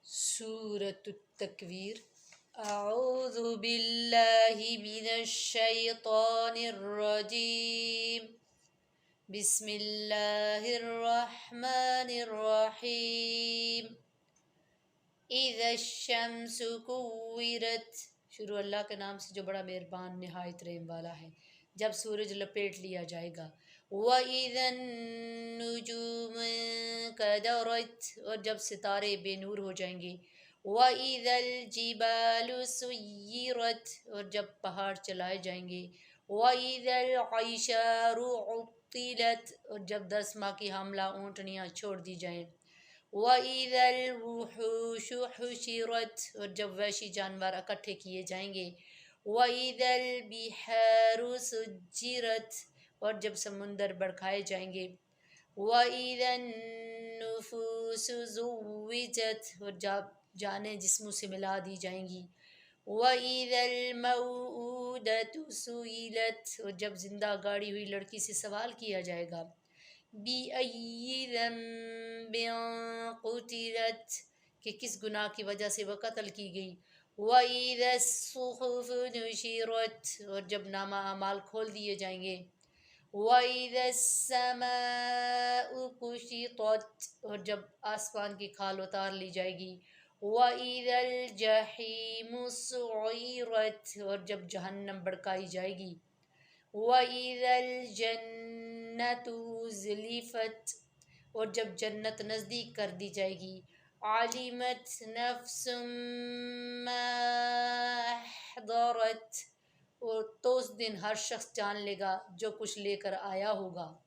سورة التکویر۔ اعوذ باللہ من الشیطان الرجیم، بسم اللہ الرحمن الرحیم۔ اذا الشمس کورت، شروع اللہ کے نام سے جو بڑا مہربان نہایت رحم والا ہے۔ جب سورج لپیٹ لیا جائے گا۔ وَإِذَا النُّجُومُ انكَدَرَتْ، اور جب ستارے بے نور ہو جائیں گے۔ وَإِذَا الْجِبَالُ سُيِّرَتْ، اور جب پہاڑ چلائے جائیں گے۔ وَإِذَا الْعِشَارُ عُطِّلَتْ، اور جب 10 ماہ کی حاملہ اونٹنیاں چھوڑ دی جائیں۔ وَإِذَا الْوُحُوشُ حُشِرَتْ، اور جب وحشی جانور اکٹھے کیے جائیں گے۔ وَإِذَا الْبِحَارُ سُجِّرَتْ، اور جب سمندر بڑھکائے جائیں گے۔ وَإِذَا النُّفُوسُ زُوِّجَتْ، اور جب جانیں جسموں سے ملا دی جائیں گی۔ وَإِذَا الْمَوْءُودَةُ سُئِلَتْ، اور جب زندہ گاڑی ہوئی لڑکی سے سوال کیا جائے گا۔ بِأَيِّ ذَنبٍ قُتِلَتْ، کہ کس گناہ کی وجہ سے وہ قتل کی گئی۔ وَإِذَا الصُّحُفُ نُشِرَتْ، اور جب نامہ اعمال کھول دیے جائیں گے۔ وَإِذَا السَّمَاءُ كُشِطَتْ، اور جب آسمان کی کھال اتار لی جائے گی۔ وَإِذَا الْجَحِيمُ سُعِّرَتْ، اور جب جہنم بھڑکائی جائے گی۔ وَإِذَا الْجَنَّةُ أُزْلِفَتْ، اور جب جنت نزدیک کر دی جائے گی۔ عَلِمَتْ نَفْسٌ مَّا أَحْضَرَتْ، اور تو اس دن ہر شخص جان لے گا جو کچھ لے کر آیا ہوگا۔